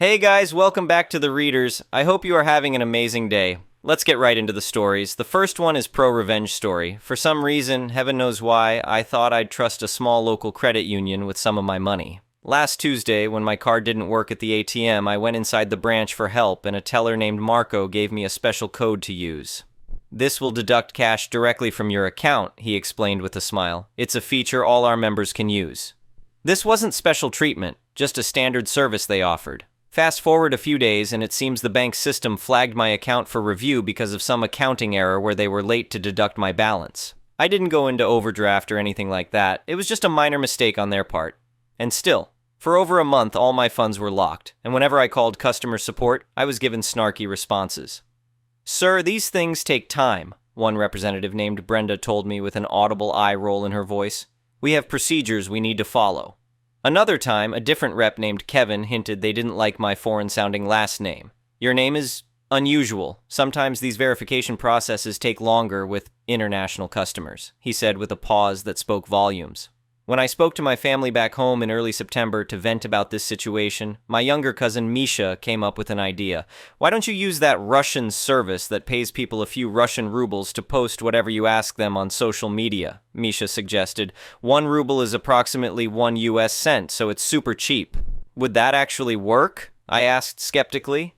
Hey guys, welcome back to The Readers. I hope you are having an amazing day. Let's get right into the stories. The first one is pro-revenge story. For some reason, heaven knows why, I thought I'd trust a small local credit union with some of my money. Last Tuesday, when my card didn't work at the ATM, I went inside the branch for help and a teller named Marco gave me a special code to use. This will deduct cash directly from your account, he explained with a smile. It's a feature all our members can use. This wasn't special treatment, just a standard service they offered. Fast forward a few days and it seems the bank's system flagged my account for review because of some accounting error where they were late to deduct my balance. I didn't go into overdraft or anything like that, it was just a minor mistake on their part. And still, for over a month all my funds were locked, and whenever I called customer support, I was given snarky responses. "Sir, these things take time," one representative named Brenda told me with an audible eye roll in her voice. "We have procedures we need to follow." Another time, a different rep named Kevin hinted they didn't like my foreign-sounding last name. "Your name is unusual. Sometimes these verification processes take longer with international customers," he said with a pause that spoke volumes. When I spoke to my family back home in early September to vent about this situation, my younger cousin Misha came up with an idea. "Why don't you use that Russian service that pays people a few Russian rubles to post whatever you ask them on social media?" Misha suggested. "1 ruble is approximately 1 US cent, so it's super cheap." "Would that actually work?" I asked skeptically.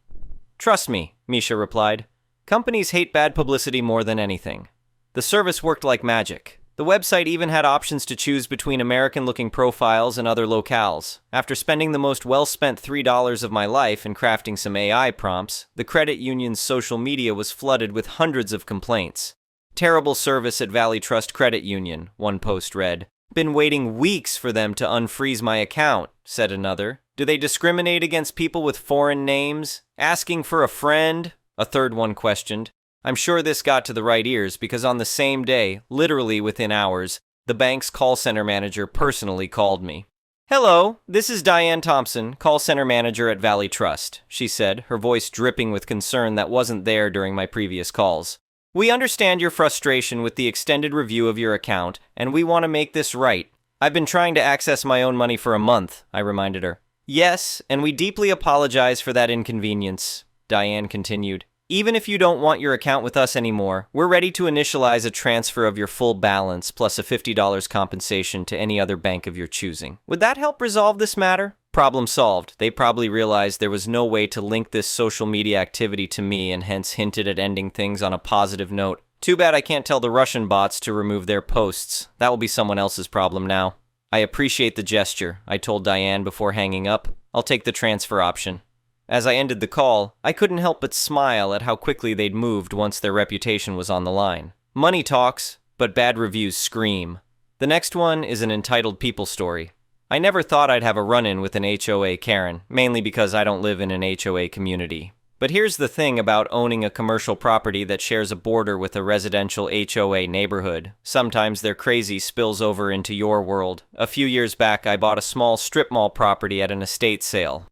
"Trust me," Misha replied. "Companies hate bad publicity more than anything." The service worked like magic. The website even had options to choose between American-looking profiles and other locales. After spending the most well-spent $3 of my life in crafting some AI prompts, the credit union's social media was flooded with hundreds of complaints. "Terrible service at Valley Trust Credit Union," one post read. "Been waiting weeks for them to unfreeze my account," said another. "Do they discriminate against people with foreign names? Asking for a friend?" a third one questioned. I'm sure this got to the right ears because on the same day, literally within hours, the bank's call center manager personally called me. "Hello, this is Diane Thompson, call center manager at Valley Trust," she said, her voice dripping with concern that wasn't there during my previous calls. "We understand your frustration with the extended review of your account, and we want to make this right. I've been trying to access my own money for a month," I reminded her. "Yes, and we deeply apologize for that inconvenience," Diane continued. "Even if you don't want your account with us anymore, we're ready to initialize a transfer of your full balance plus a $50 compensation to any other bank of your choosing. Would that help resolve this matter?" Problem solved. They probably realized there was no way to link this social media activity to me and hence hinted at ending things on a positive note. Too bad I can't tell the Russian bots to remove their posts. That will be someone else's problem now. "I appreciate the gesture," I told Diane before hanging up. "I'll take the transfer option." As I ended the call, I couldn't help but smile at how quickly they'd moved once their reputation was on the line. Money talks, but bad reviews scream. The next one is an entitled people story. I never thought I'd have a run-in with an HOA Karen, mainly because I don't live in an HOA community. But here's the thing about owning a commercial property that shares a border with a residential HOA neighborhood. Sometimes their crazy spills over into your world. A few years back, I bought a small strip mall property at an estate sale.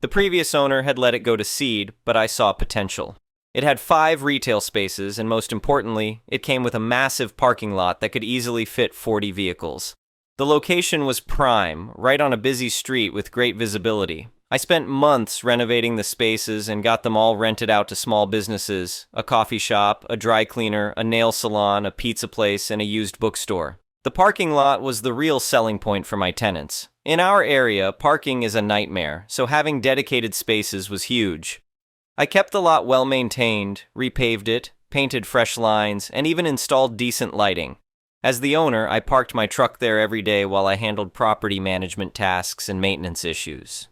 The previous owner had let it go to seed, but I saw potential. It had 5 retail spaces, and most importantly, it came with a massive parking lot that could easily fit 40 vehicles. The location was prime, right on a busy street with great visibility. I spent months renovating the spaces and got them all rented out to small businesses, a coffee shop, a dry cleaner, a nail salon, a pizza place, and a used bookstore. The parking lot was the real selling point for my tenants. In our area, parking is a nightmare, so having dedicated spaces was huge. I kept the lot well maintained, repaved it, painted fresh lines, and even installed decent lighting. As the owner, I parked my truck there every day while I handled property management tasks and maintenance issues.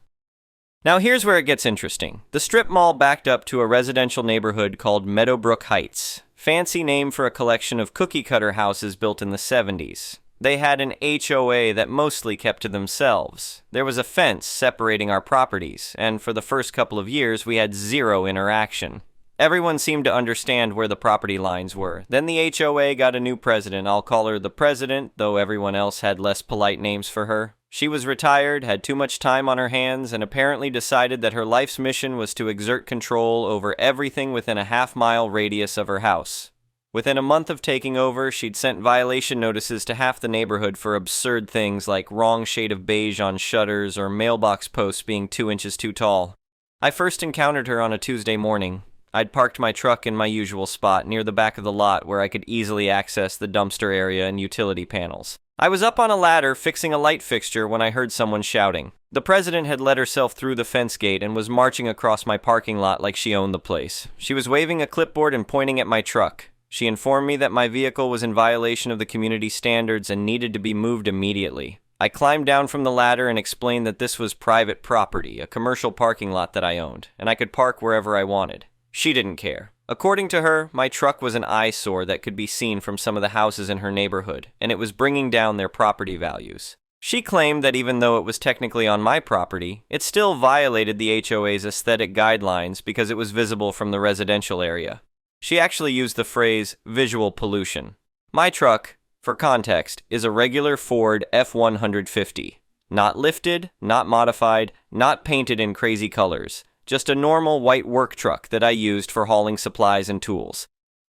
Now here's where it gets interesting. The strip mall backed up to a residential neighborhood called Meadowbrook Heights. Fancy name for a collection of cookie-cutter houses built in the 70s. They had an HOA that mostly kept to themselves. There was a fence separating our properties, and for the first couple of years we had zero interaction. Everyone seemed to understand where the property lines were. Then the HOA got a new president. I'll call her the president, though everyone else had less polite names for her. She was retired, had too much time on her hands, and apparently decided that her life's mission was to exert control over everything within a half-mile radius of her house. Within a month of taking over, she'd sent violation notices to half the neighborhood for absurd things like wrong shade of beige on shutters or mailbox posts being 2 inches too tall. I first encountered her on a Tuesday morning. I'd parked my truck in my usual spot near the back of the lot where I could easily access the dumpster area and utility panels. I was up on a ladder fixing a light fixture when I heard someone shouting. The president had let herself through the fence gate and was marching across my parking lot like she owned the place. She was waving a clipboard and pointing at my truck. She informed me that my vehicle was in violation of the community standards and needed to be moved immediately. I climbed down from the ladder and explained that this was private property, a commercial parking lot that I owned, and I could park wherever I wanted. She didn't care. According to her, my truck was an eyesore that could be seen from some of the houses in her neighborhood, and it was bringing down their property values. She claimed that even though it was technically on my property, it still violated the HOA's aesthetic guidelines because it was visible from the residential area. She actually used the phrase visual pollution. My truck, for context, is a regular Ford F-150. Not lifted, not modified, not painted in crazy colors. Just a normal white work truck that I used for hauling supplies and tools.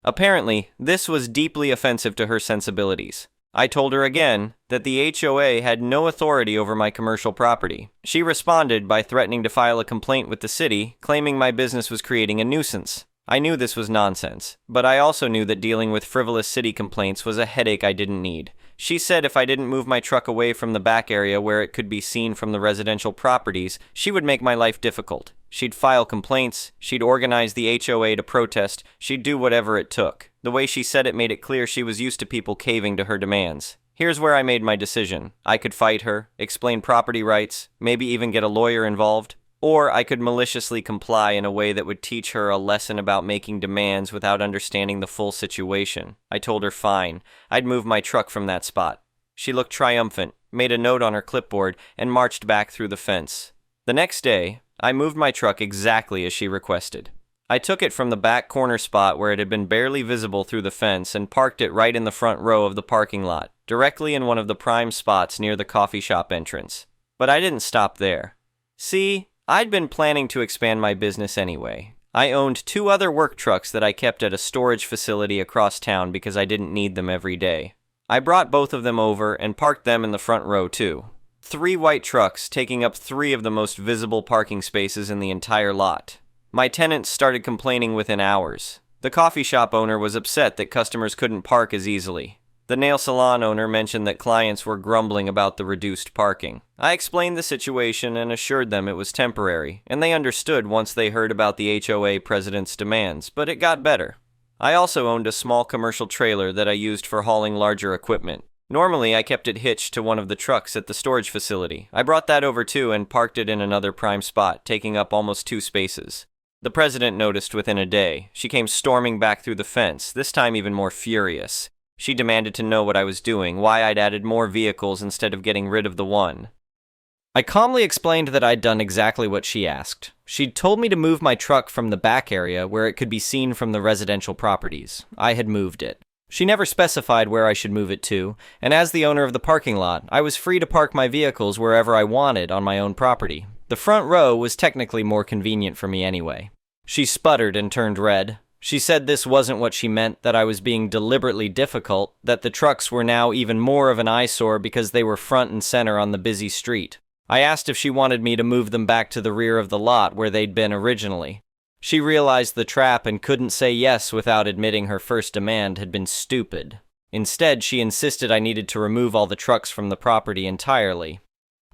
Apparently, this was deeply offensive to her sensibilities. I told her again that the HOA had no authority over my commercial property. She responded by threatening to file a complaint with the city, claiming my business was creating a nuisance. I knew this was nonsense, but I also knew that dealing with frivolous city complaints was a headache I didn't need. She said if I didn't move my truck away from the back area where it could be seen from the residential properties, she would make my life difficult. She'd file complaints, she'd organize the HOA to protest, she'd do whatever it took. The way she said it made it clear she was used to people caving to her demands. Here's where I made my decision. I could fight her, explain property rights, maybe even get a lawyer involved. Or I could maliciously comply in a way that would teach her a lesson about making demands without understanding the full situation. I told her fine, I'd move my truck from that spot. She looked triumphant, made a note on her clipboard, and marched back through the fence. The next day, I moved my truck exactly as she requested. I took it from the back corner spot where it had been barely visible through the fence and parked it right in the front row of the parking lot, directly in one of the prime spots near the coffee shop entrance. But I didn't stop there. See, I'd been planning to expand my business anyway. I owned 2 other work trucks that I kept at a storage facility across town because I didn't need them every day. I brought both of them over and parked them in the front row too. 3 white trucks taking up 3 of the most visible parking spaces in the entire lot. My tenants started complaining within hours. The coffee shop owner was upset that customers couldn't park as easily. The nail salon owner mentioned that clients were grumbling about the reduced parking. I explained the situation and assured them it was temporary, and they understood once they heard about the HOA president's demands, but it got better. I also owned a small commercial trailer that I used for hauling larger equipment. Normally, I kept it hitched to one of the trucks at the storage facility. I brought that over too and parked it in another prime spot, taking up almost 2 spaces. The president noticed within a day. She came storming back through the fence, this time even more furious. She demanded to know what I was doing, why I'd added more vehicles instead of getting rid of the one. I calmly explained that I'd done exactly what she asked. She'd told me to move my truck from the back area where it could be seen from the residential properties. I had moved it. She never specified where I should move it to, and as the owner of the parking lot, I was free to park my vehicles wherever I wanted on my own property. The front row was technically more convenient for me anyway. She sputtered and turned red. She said this wasn't what she meant, that I was being deliberately difficult, that the trucks were now even more of an eyesore because they were front and center on the busy street. I asked if she wanted me to move them back to the rear of the lot where they'd been originally. She realized the trap and couldn't say yes without admitting her first demand had been stupid. Instead, she insisted I needed to remove all the trucks from the property entirely.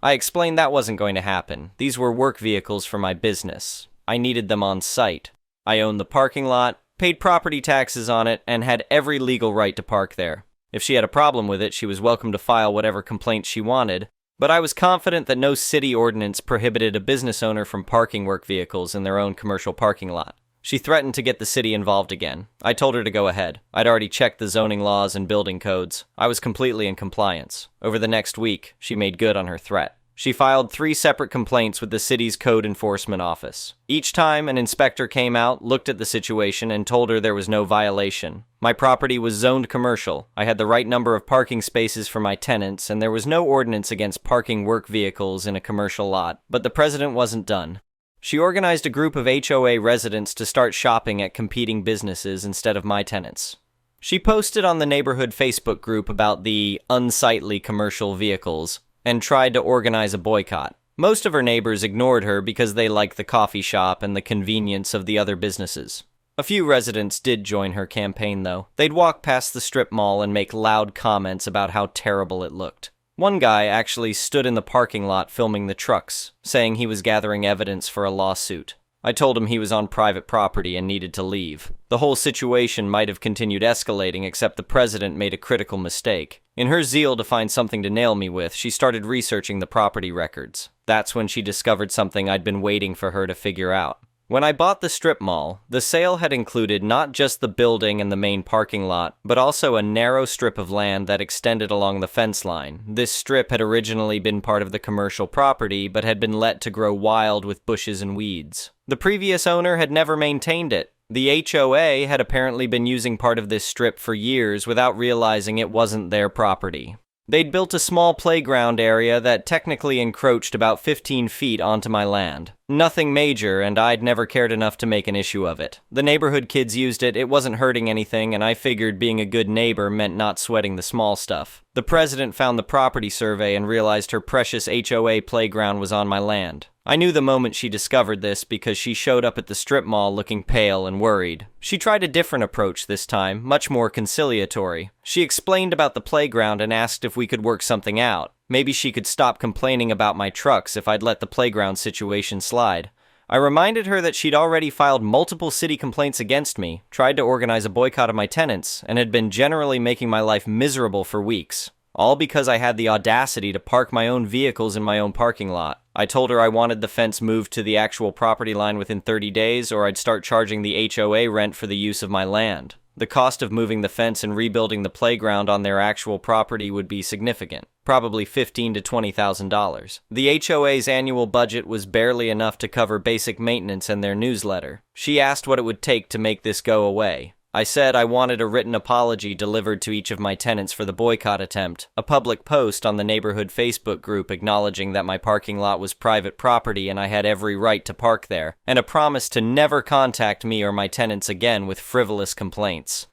I explained that wasn't going to happen. These were work vehicles for my business. I needed them on site. I owned the parking lot, paid property taxes on it, and had every legal right to park there. If she had a problem with it, she was welcome to file whatever complaint she wanted, but I was confident that no city ordinance prohibited a business owner from parking work vehicles in their own commercial parking lot. She threatened to get the city involved again. I told her to go ahead. I'd already checked the zoning laws and building codes. I was completely in compliance. Over the next week, she made good on her threat. She filed 3 separate complaints with the city's code enforcement office. Each time, an inspector came out, looked at the situation, and told her there was no violation. My property was zoned commercial. I had the right number of parking spaces for my tenants, and there was no ordinance against parking work vehicles in a commercial lot. But the president wasn't done. She organized a group of HOA residents to start shopping at competing businesses instead of my tenants. She posted on the neighborhood Facebook group about the unsightly commercial vehicles, and tried to organize a boycott. Most of her neighbors ignored her because they liked the coffee shop and the convenience of the other businesses. A few residents did join her campaign, though. They'd walk past the strip mall and make loud comments about how terrible it looked. One guy actually stood in the parking lot filming the trucks, saying he was gathering evidence for a lawsuit. I told him he was on private property and needed to leave. The whole situation might have continued escalating, except the president made a critical mistake. In her zeal to find something to nail me with, she started researching the property records. That's when she discovered something I'd been waiting for her to figure out. When I bought the strip mall, the sale had included not just the building and the main parking lot, but also a narrow strip of land that extended along the fence line. This strip had originally been part of the commercial property, but had been let to grow wild with bushes and weeds. The previous owner had never maintained it. The HOA had apparently been using part of this strip for years without realizing it wasn't their property. They'd built a small playground area that technically encroached about 15 feet onto my land. Nothing major, and I'd never cared enough to make an issue of it. The neighborhood kids used it, it wasn't hurting anything, and I figured being a good neighbor meant not sweating the small stuff. The president found the property survey and realized her precious HOA playground was on my land. I knew the moment she discovered this because she showed up at the strip mall looking pale and worried. She tried a different approach this time, much more conciliatory. She explained about the playground and asked if we could work something out. Maybe she could stop complaining about my trucks if I'd let the playground situation slide. I reminded her that she'd already filed multiple city complaints against me, tried to organize a boycott of my tenants, and had been generally making my life miserable for weeks. All because I had the audacity to park my own vehicles in my own parking lot. I told her I wanted the fence moved to the actual property line within 30 days, or I'd start charging the HOA rent for the use of my land. The cost of moving the fence and rebuilding the playground on their actual property would be significant, probably $15,000 to $20,000. The HOA's annual budget was barely enough to cover basic maintenance and their newsletter. She asked what it would take to make this go away. I said I wanted a written apology delivered to each of my tenants for the boycott attempt, a public post on the neighborhood Facebook group acknowledging that my parking lot was private property and I had every right to park there, and a promise to never contact me or my tenants again with frivolous complaints.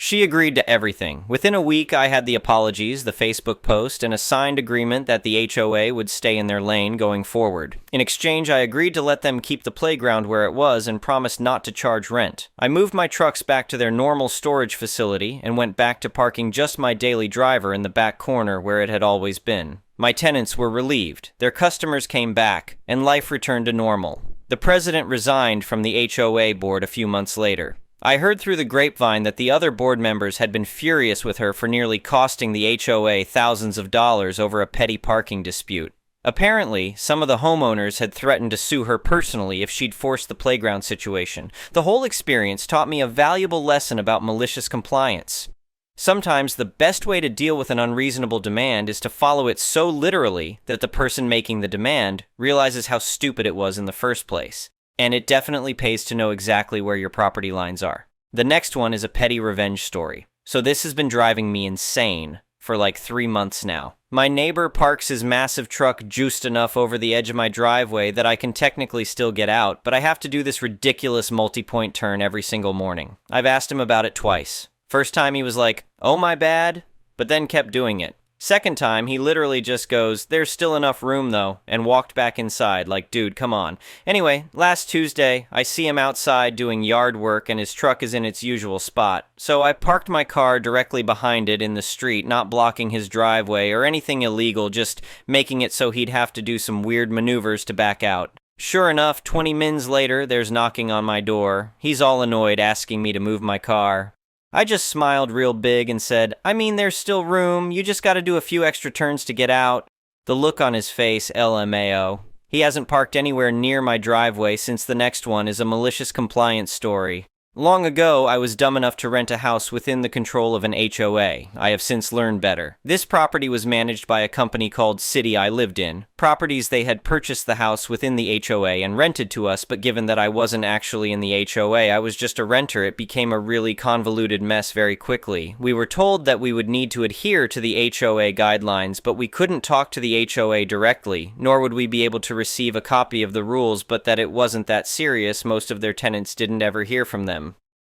She agreed to everything. Within a week, I had the apologies, the Facebook post, and a signed agreement that the HOA would stay in their lane going forward. In exchange, I agreed to let them keep the playground where it was and promised not to charge rent. I moved my trucks back to their normal storage facility and went back to parking just my daily driver in the back corner where it had always been. My tenants were relieved, their customers came back, and life returned to normal. The president resigned from the HOA board a few months later. I heard through the grapevine that the other board members had been furious with her for nearly costing the HOA thousands of dollars over a petty parking dispute. Apparently, some of the homeowners had threatened to sue her personally if she'd forced the playground situation. The whole experience taught me a valuable lesson about malicious compliance. Sometimes the best way to deal with an unreasonable demand is to follow it so literally that the person making the demand realizes how stupid it was in the first place. And it definitely pays to know exactly where your property lines are. The next one is a petty revenge story. So this has been driving me insane for like 3 months now. My neighbor parks his massive truck juiced enough over the edge of my driveway that I can technically still get out, but I have to do this ridiculous multi-point turn every single morning. I've asked him about it twice. First time he was like, "Oh, my bad," but then kept doing it. Second time, he literally just goes, "There's still enough room though," and walked back inside like, dude, come on. Anyway, last Tuesday, I see him outside doing yard work and his truck is in its usual spot. So I parked my car directly behind it in the street, not blocking his driveway or anything illegal, just making it so he'd have to do some weird maneuvers to back out. Sure enough, 20 mins later, there's knocking on my door. He's all annoyed, asking me to move my car. I just smiled real big and said, "I mean, there's still room, you just gotta do a few extra turns to get out." The look on his face, LMAO. He hasn't parked anywhere near my driveway since the next one is a malicious compliance story. Long ago, I was dumb enough to rent a house within the control of an HOA. I have since learned better. This property was managed by a company called City I lived in. Properties they had purchased the house within the HOA and rented to us, but given that I wasn't actually in the HOA, I was just a renter, it became a really convoluted mess very quickly. We were told that we would need to adhere to the HOA guidelines, but we couldn't talk to the HOA directly, nor would we be able to receive a copy of the rules, but that it wasn't that serious, most of their tenants didn't ever hear from them.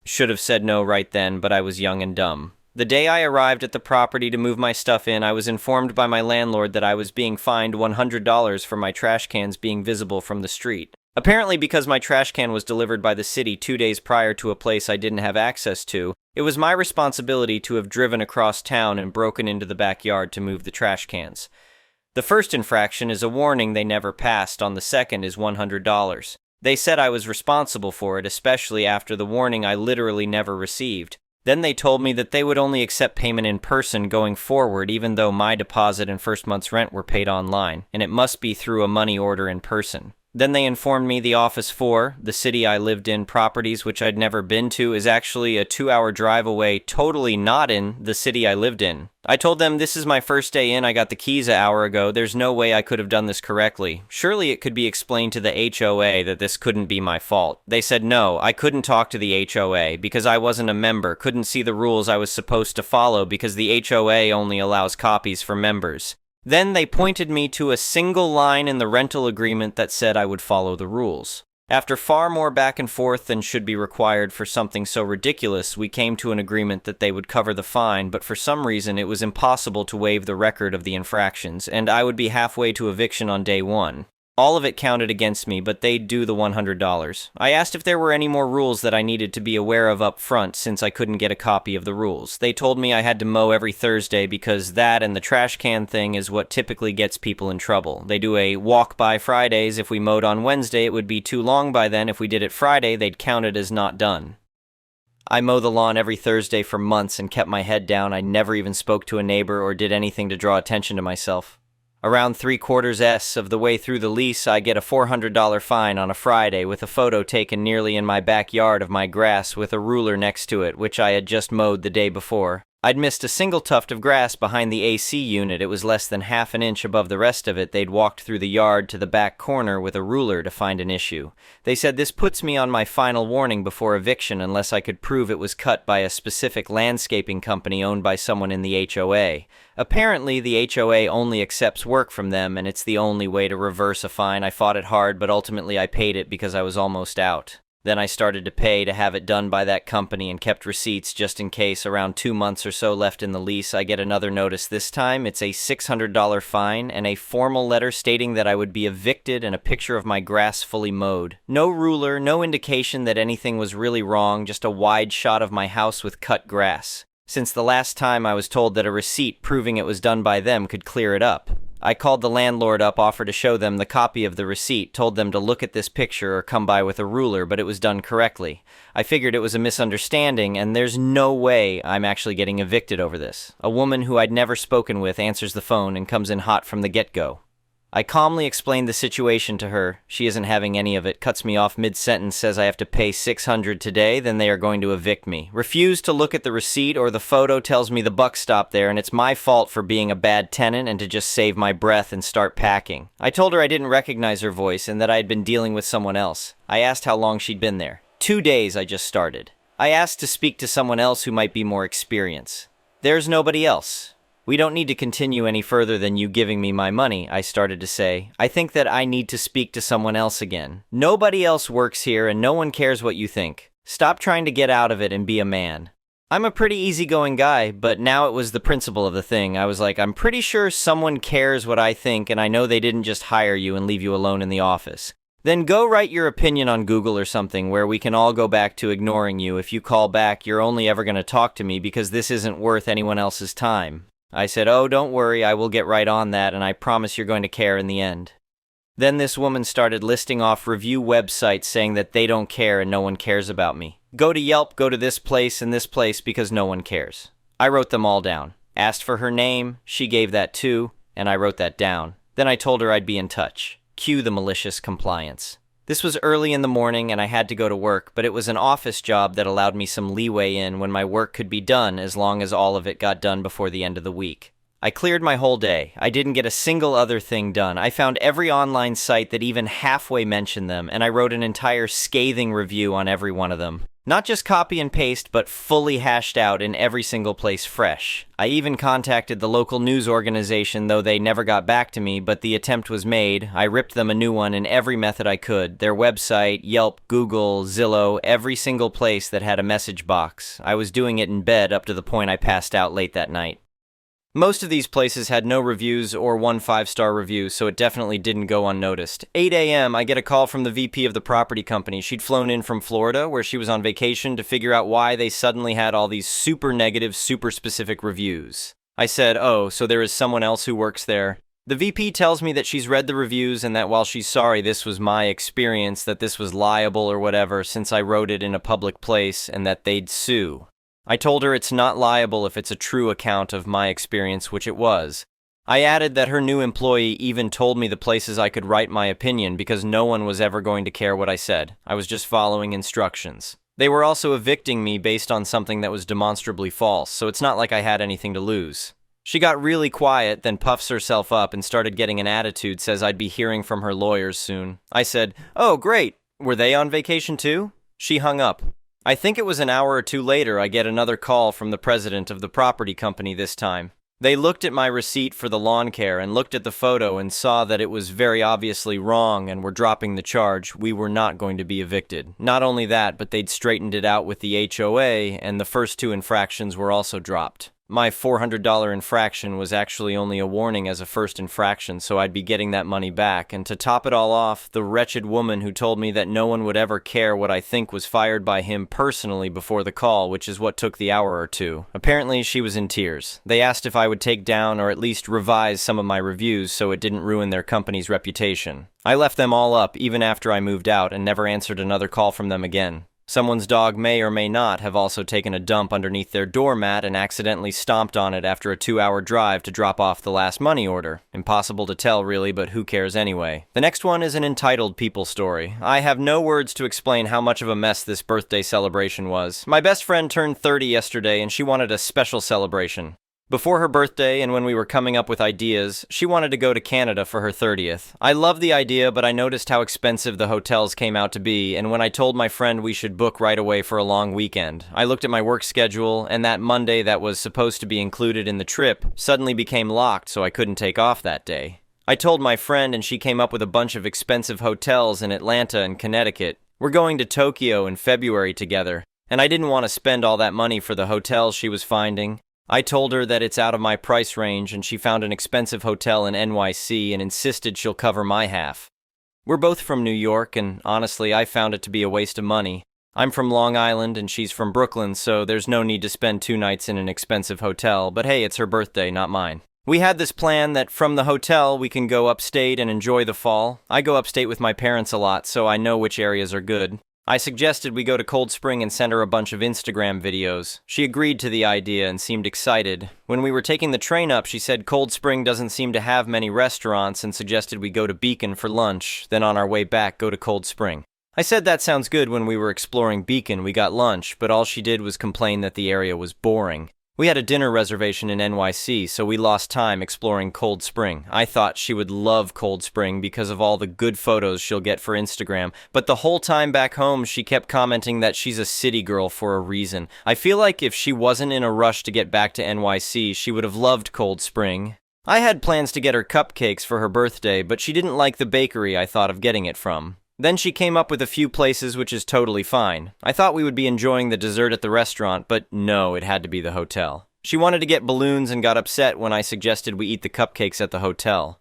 Should have said no right then, but I was young and dumb. The day I arrived at the property to move my stuff in, I was informed by my landlord that I was being fined $100 for my trash cans being visible from the street. Apparently, because my trash can was delivered by the city 2 days prior to a place I didn't have access to, it was my responsibility to have driven across town and broken into the backyard to move the trash cans. The first infraction is a warning they never passed. On the second is $100. They said I was responsible for it, especially after the warning I literally never received. Then they told me that they would only accept payment in person going forward, even though my deposit and first month's rent were paid online, and it must be through a money order in person. Then they informed me the Office 4, the city I lived in, properties which I'd never been to, is actually a 2-hour drive away, totally not in the city I lived in. I told them this is my first day in, I got the keys an hour ago, there's no way I could have done this correctly. Surely it could be explained to the HOA that this couldn't be my fault. They said no, I couldn't talk to the HOA because I wasn't a member, couldn't see the rules I was supposed to follow because the HOA only allows copies for members. Then they pointed me to a single line in the rental agreement that said I would follow the rules. After far more back and forth than should be required for something so ridiculous, we came to an agreement that they would cover the fine, but for some reason it was impossible to waive the record of the infractions, and I would be halfway to eviction on day one. All of it counted against me, but they'd do the $100. I asked if there were any more rules that I needed to be aware of up front since I couldn't get a copy of the rules. They told me I had to mow every Thursday because that and the trash can thing is what typically gets people in trouble. They do a walk by Fridays. If we mowed on Wednesday, it would be too long by then. If we did it Friday, they'd count it as not done. I mow the lawn every Thursday for months and kept my head down. I never even spoke to a neighbor or did anything to draw attention to myself. Around 3/4 of the way through the lease, I get a $400 fine on a Friday with a photo taken nearly in my backyard of my grass with a ruler next to it, which I had just mowed the day before. I'd missed a single tuft of grass behind the AC unit. It was less than half an inch above the rest of it. They'd walked through the yard to the back corner with a ruler to find an issue. They said this puts me on my final warning before eviction unless I could prove it was cut by a specific landscaping company owned by someone in the HOA. Apparently, the HOA only accepts work from them, and it's the only way to reverse a fine. I fought it hard, but ultimately I paid it because I was almost out. Then I started to pay to have it done by that company and kept receipts just in case. Around 2 months or so left in the lease, I get another notice. This time, it's a $600 fine and a formal letter stating that I would be evicted and a picture of my grass fully mowed. No ruler, no indication that anything was really wrong, just a wide shot of my house with cut grass. Since the last time I was told that a receipt proving it was done by them could clear it up. I called the landlord up, offered to show them the copy of the receipt, told them to look at this picture or come by with a ruler, but it was done correctly. I figured it was a misunderstanding, and there's no way I'm actually getting evicted over this. A woman who I'd never spoken with answers the phone and comes in hot from the get-go. I calmly explained the situation to her. She isn't having any of it, cuts me off mid-sentence, says I have to pay $600 today, then they are going to evict me. Refuse to look at the receipt or the photo, tells me the buck stopped there and it's my fault for being a bad tenant and to just save my breath and start packing. I told her I didn't recognize her voice and that I had been dealing with someone else. I asked how long she'd been there. 2 days I just started. I asked to speak to someone else who might be more experienced. There's nobody else. We don't need to continue any further than you giving me my money, I started to say. I think that I need to speak to someone else again. Nobody else works here and no one cares what you think. Stop trying to get out of it and be a man. I'm a pretty easygoing guy, but now it was the principle of the thing. I was like, I'm pretty sure someone cares what I think and I know they didn't just hire you and leave you alone in the office. Then go write your opinion on Google or something where we can all go back to ignoring you. If you call back, you're only ever going to talk to me because this isn't worth anyone else's time. I said, oh, don't worry, I will get right on that, and I promise you're going to care in the end. Then this woman started listing off review websites saying that they don't care and no one cares about me. Go to Yelp, go to this place and this place because no one cares. I wrote them all down. Asked for her name, she gave that too, and I wrote that down. Then I told her I'd be in touch. Cue the malicious compliance. This was early in the morning and I had to go to work, but it was an office job that allowed me some leeway in when my work could be done as long as all of it got done before the end of the week. I cleared my whole day. I didn't get a single other thing done. I found every online site that even halfway mentioned them, and I wrote an entire scathing review on every one of them. Not just copy and paste, but fully hashed out in every single place fresh. I even contacted the local news organization, though they never got back to me, but the attempt was made. I ripped them a new one in every method I could. Their website, Yelp, Google, Zillow, every single place that had a message box. I was doing it in bed up to the point I passed out late that night. Most of these places had no reviews or 1 5-star review, so it definitely didn't go unnoticed. 8 a.m., I get a call from the VP of the property company. She'd flown in from Florida, where she was on vacation, to figure out why they suddenly had all these super negative, super specific reviews. I said, oh, so there is someone else who works there. The VP tells me that she's read the reviews and that while she's sorry this was my experience, that this was liable or whatever since I wrote it in a public place, and that they'd sue. I told her it's not liable if it's a true account of my experience, which it was. I added that her new employee even told me the places I could write my opinion because no one was ever going to care what I said. I was just following instructions. They were also evicting me based on something that was demonstrably false, so it's not like I had anything to lose. She got really quiet, then puffs herself up and started getting an attitude, says I'd be hearing from her lawyers soon. I said, oh, great. Were they on vacation too? She hung up. I think it was an hour or two later I get another call from the president of the property company this time. They looked at my receipt for the lawn care and looked at the photo and saw that it was very obviously wrong and were dropping the charge. We were not going to be evicted. Not only that, but they'd straightened it out with the HOA, and the first 2 infractions were also dropped. My $400 infraction was actually only a warning as a first infraction, so I'd be getting that money back. And to top it all off, the wretched woman who told me that no one would ever care what I think was fired by him personally before the call, which is what took the hour or two. Apparently, she was in tears. They asked if I would take down or at least revise some of my reviews so it didn't ruin their company's reputation. I left them all up even after I moved out and never answered another call from them again. Someone's dog may or may not have also taken a dump underneath their doormat and accidentally stomped on it after a 2-hour drive to drop off the last money order. Impossible to tell really, but who cares anyway. The next one is an entitled people story. I have no words to explain how much of a mess this birthday celebration was. My best friend turned 30 yesterday and she wanted a special celebration. Before her birthday and when we were coming up with ideas, she wanted to go to Canada for her 30th. I loved the idea, but I noticed how expensive the hotels came out to be, and when I told my friend we should book right away for a long weekend, I looked at my work schedule, and that Monday that was supposed to be included in the trip suddenly became locked, so I couldn't take off that day. I told my friend, and she came up with a bunch of expensive hotels in Atlanta and Connecticut. We're going to Tokyo in February together, and I didn't want to spend all that money for the hotels she was finding. I told her that it's out of my price range, and she found an expensive hotel in NYC and insisted she'll cover my half. We're both from New York, and honestly, I found it to be a waste of money. I'm from Long Island, and she's from Brooklyn, so there's no need to spend 2 nights in an expensive hotel, but hey, it's her birthday, not mine. We had this plan that from the hotel we can go upstate and enjoy the fall. I go upstate with my parents a lot, so I know which areas are good. I suggested we go to Cold Spring and send her a bunch of Instagram videos. She agreed to the idea and seemed excited. When we were taking the train up, she said Cold Spring doesn't seem to have many restaurants and suggested we go to Beacon for lunch, then on our way back go to Cold Spring. I said that sounds good. When we were exploring Beacon, we got lunch, but all she did was complain that the area was boring. We had a dinner reservation in NYC, so we lost time exploring Cold Spring. I thought she would love Cold Spring because of all the good photos she'll get for Instagram, but the whole time back home she kept commenting that she's a city girl for a reason. I feel like if she wasn't in a rush to get back to NYC, she would have loved Cold Spring. I had plans to get her cupcakes for her birthday, but she didn't like the bakery I thought of getting it from. Then she came up with a few places, which is totally fine. I thought we would be enjoying the dessert at the restaurant, but no, it had to be the hotel. She wanted to get balloons and got upset when I suggested we eat the cupcakes at the hotel.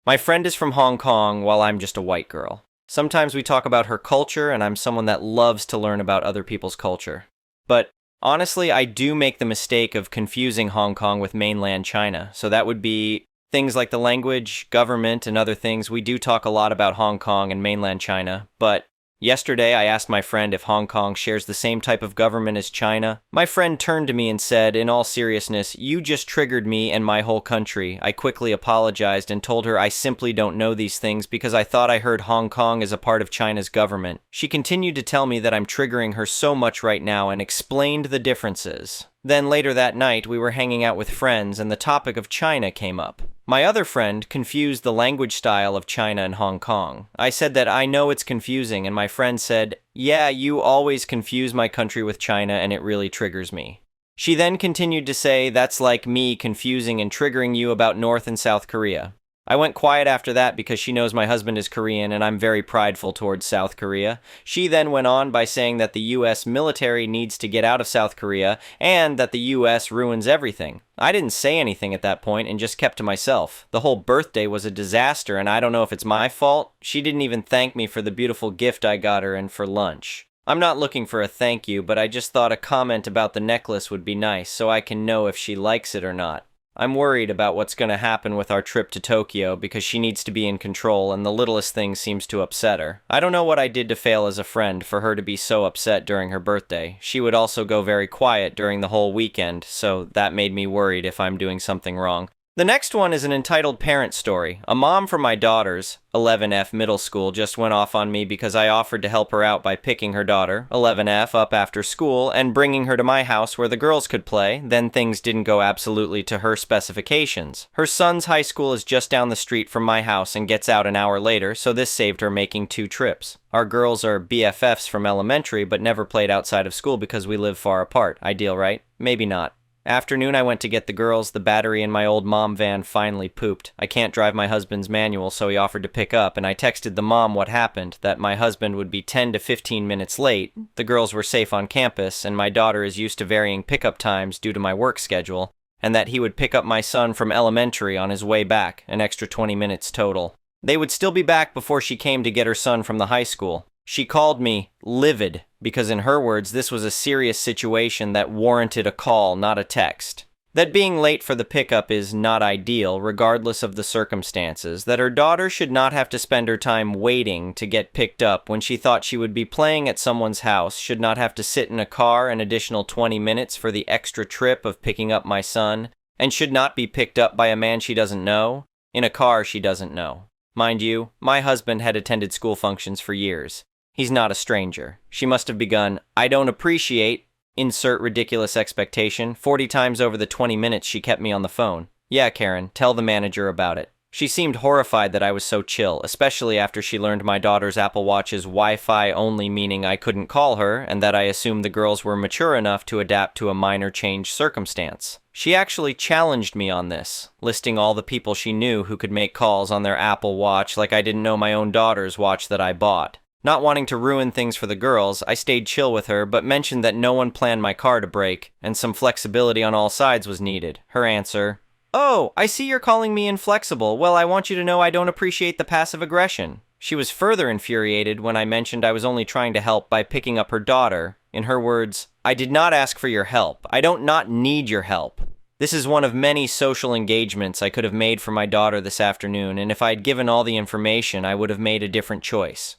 My friend is from Hong Kong, while I'm just a white girl. Sometimes we talk about her culture, and I'm someone that loves to learn about other people's culture. But honestly, I do make the mistake of confusing Hong Kong with mainland China, so that would be things like the language, government, and other things. We do talk a lot about Hong Kong and mainland China, but yesterday I asked my friend if Hong Kong shares the same type of government as China. My friend turned to me and said, in all seriousness, "You just triggered me and my whole country." I quickly apologized and told her I simply don't know these things because I thought I heard Hong Kong is a part of China's government. She continued to tell me that I'm triggering her so much right now and explained the differences. Then later that night, we were hanging out with friends and the topic of China came up. My other friend confused the language style of China and Hong Kong. I said that I know it's confusing, and my friend said, "Yeah, you always confuse my country with China and it really triggers me." She then continued to say that's like me confusing and triggering you about North and South Korea. I went quiet after that because she knows my husband is Korean and I'm very prideful towards South Korea. She then went on by saying that the US military needs to get out of South Korea and that the US ruins everything. I didn't say anything at that point and just kept to myself. The whole birthday was a disaster and I don't know if it's my fault. She didn't even thank me for the beautiful gift I got her and for lunch. I'm not looking for a thank you, but I just thought a comment about the necklace would be nice so I can know if she likes it or not. I'm worried about what's going to happen with our trip to Tokyo because she needs to be in control and the littlest thing seems to upset her. I don't know what I did to fail as a friend for her to be so upset during her birthday. She would also go very quiet during the whole weekend, so that made me worried if I'm doing something wrong. The next one is an entitled parent story. A mom from my daughter's 11F middle school just went off on me because I offered to help her out by picking her daughter, 11F, up after school and bringing her to my house where the girls could play. Then things didn't go absolutely to her specifications. Her son's high school is just down the street from my house and gets out an hour later, so this saved her making 2 trips. Our girls are BFFs from elementary but never played outside of school because we live far apart. Ideal, right? Maybe not. Afternoon, I went to get the girls. The battery in my old mom van finally pooped. I can't drive my husband's manual, so he offered to pick up, and I texted the mom what happened, that my husband would be 10 to 15 minutes late. The girls were safe on campus, and my daughter is used to varying pickup times due to my work schedule, and that he would pick up my son from elementary on his way back, an extra 20 minutes total. They would still be back before she came to get her son from the high school. She called me livid because in her words this was a serious situation that warranted a call, not a text. That being late for the pickup is not ideal regardless of the circumstances, that her daughter should not have to spend her time waiting to get picked up when she thought she would be playing at someone's house, should not have to sit in a car an additional 20 minutes for the extra trip of picking up my son, and should not be picked up by a man she doesn't know, in a car she doesn't know. Mind you, my husband had attended school functions for years. He's not a stranger. She must have begun, "I don't appreciate," insert ridiculous expectation, 40 times over the 20 minutes she kept me on the phone. "Yeah, Karen, tell the manager about it." She seemed horrified that I was so chill, especially after she learned my daughter's Apple Watch is Wi-Fi only, meaning I couldn't call her, and that I assumed the girls were mature enough to adapt to a minor change circumstance. She actually challenged me on this, listing all the people she knew who could make calls on their Apple Watch like I didn't know my own daughter's watch that I bought. Not wanting to ruin things for the girls, I stayed chill with her, but mentioned that no one planned my car to break, and some flexibility on all sides was needed. Her answer, "Oh, I see you're calling me inflexible. Well, I want you to know I don't appreciate the passive aggression." She was further infuriated when I mentioned I was only trying to help by picking up her daughter. In her words, "I did not ask for your help. I don't not need your help. This is one of many social engagements I could have made for my daughter this afternoon, and if I had given all the information, I would have made a different choice."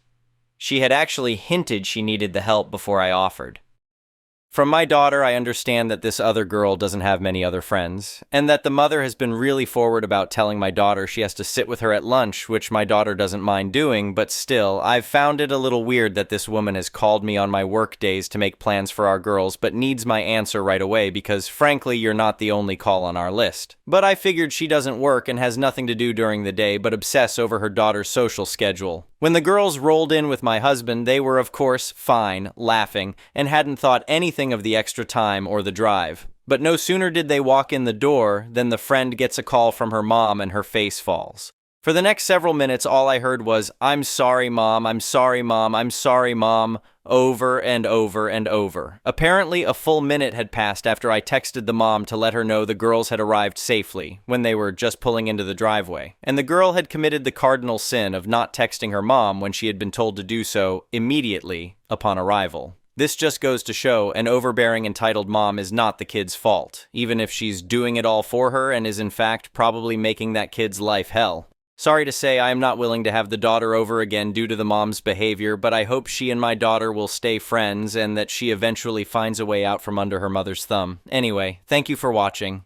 She had actually hinted she needed the help before I offered. From my daughter, I understand that this other girl doesn't have many other friends, and that the mother has been really forward about telling my daughter she has to sit with her at lunch, which my daughter doesn't mind doing, but still, I've found it a little weird that this woman has called me on my work days to make plans for our girls, but needs my answer right away because, frankly, you're not the only call on our list. But I figured she doesn't work and has nothing to do during the day but obsess over her daughter's social schedule. When the girls rolled in with my husband, they were, of course, fine, laughing, and hadn't thought anything of the extra time or the drive. But no sooner did they walk in the door than the friend gets a call from her mom and her face falls. For the next several minutes, all I heard was, "I'm sorry, Mom, I'm sorry, Mom, I'm sorry, Mom," over and over and over. Apparently, a full minute had passed after I texted the mom to let her know the girls had arrived safely, when they were just pulling into the driveway. And the girl had committed the cardinal sin of not texting her mom when she had been told to do so immediately upon arrival. This just goes to show an overbearing, entitled mom is not the kid's fault, even if she's doing it all for her and is in fact probably making that kid's life hell. Sorry to say I am not willing to have the daughter over again due to the mom's behavior, but I hope she and my daughter will stay friends and that she eventually finds a way out from under her mother's thumb. Anyway, thank you for watching.